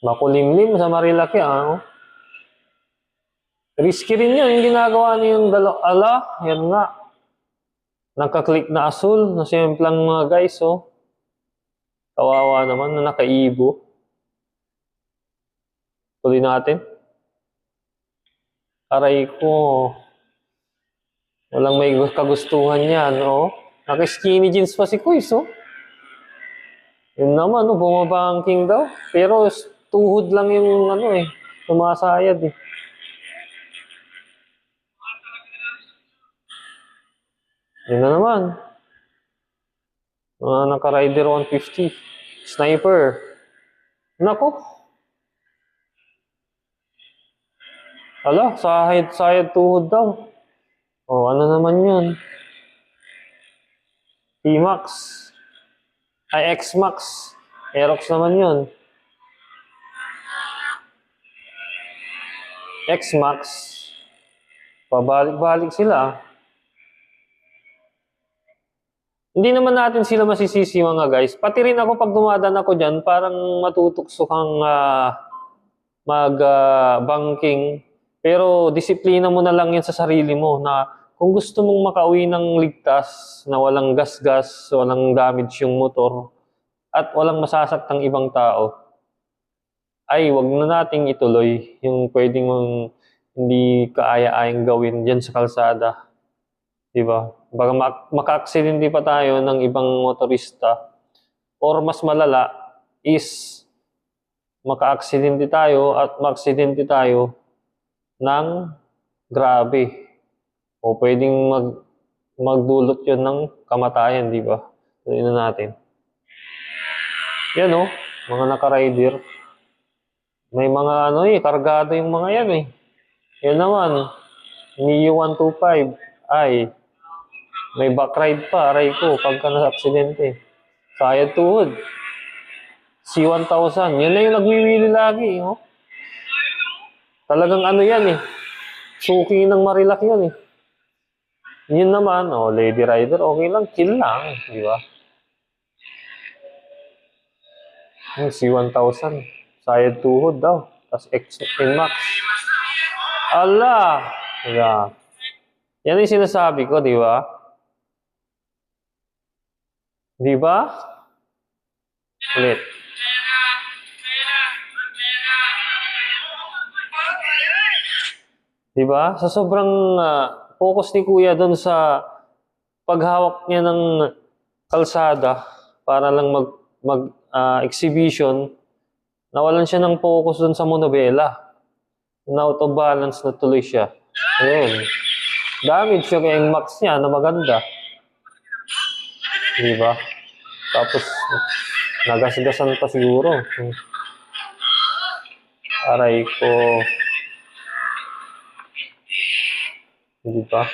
Makulimlim sa Marilaki, ah. Risky rin yun, yung ginagawa niya yung ala, yan nga. Nakaklik na asul, na siyemplang mga guys, oh. Kawawa naman na nakaibo. Tuloy natin. Aray ko. Walang may kagustuhan yan, oh. Naka-skinny jeans pa si Kuis, oh. Yun naman, oh, bumabangking daw. Pero tuhod lang yung ano eh, sumasayad eh. Yun na naman. Naka-Rider 150. Sniper. Nako. Ala, sayad tuhod daw. Oh, ano naman yun? T-Max. Ay, X-Max. Aerox naman yun. X-Max. Pabalik-balik sila. Hindi naman natin sila masisisi mga guys. Pati rin ako pag dumadaan ako dyan, parang matutukso kang mag-banking. Pero disiplina mo na lang yan sa sarili mo na kung gusto mong makauwi ng ligtas, na walang gas-gas, walang damage yung motor, at walang masasaktang ibang tao, ay wag na nating ituloy yung pwedeng hindi kaaya-ayang gawin dyan sa kalsada. Diba? Baka maka-aksidente pa tayo ng ibang motorista, or mas malala is maka-aksidente tayo at ma-aksidente tayo ng grabe. O pwedeng magdulot yun ng kamatayan, di ba? Tuloy na natin. Yan o, mga naka-rider. May mga ano eh, kargado yung mga yan eh. Yan naman, Mio 125. Ay, may backride pa, aray ko, pagka nasa-aksidente. Sayad tuhod. C1000, yan na yung nagwiwili lagi, oh. Talagang ano yan eh. Suki ng Marilaki yan eh. Yun naman, oh, Lady Rider, okay lang, chill lang, di ba? Yung C1000, sayad tuhod daw. Tapos X-Max. Ala! Yeah. Yan yung sinasabi ko, di ba? Di ba? Ulit. Di ba? Sa sobrang focus ni Kuya doon sa paghawak niya ng kalsada para lang mag-exhibition, nawalan siya ng focus doon sa monobela. Na-out of balance na tuloy siya. Ayun. Damage yung X-Max niya na maganda. Di ba? Tapos, nagasgasan pa siguro. Aray ko. Di ba?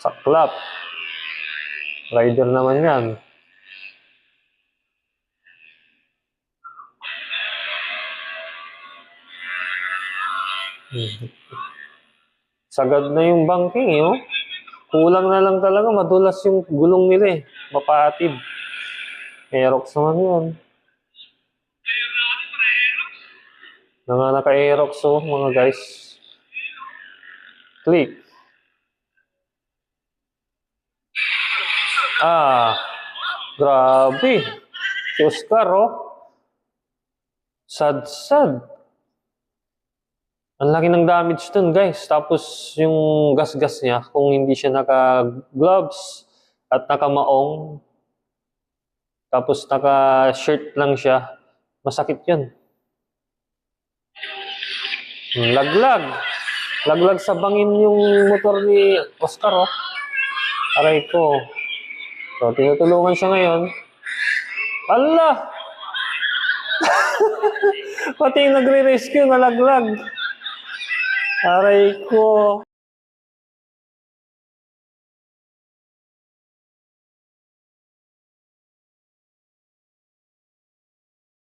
Saklap. Rider naman yan. Sagad na yung banking, eh, oh. Kulang na lang talaga, madulas yung gulong nila eh. Mapatid. Aerox naman yun. Naka-Aerox, oh, mga guys. Click. Grabe. Si Oscar, oh. Sad-sad. Ang laki ng damage dun, guys. Tapos, yung gas-gas niya, kung hindi siya naka-gloves at naka-maong, tapos naka-shirt lang siya, masakit yun. Laglag. Laglag sa bangin yung motor ni Oscar, oh. Aray ko. So, tinutulungan siya ngayon. Allah! Pati yung nagre-rescue, nalaglag. Aray ko.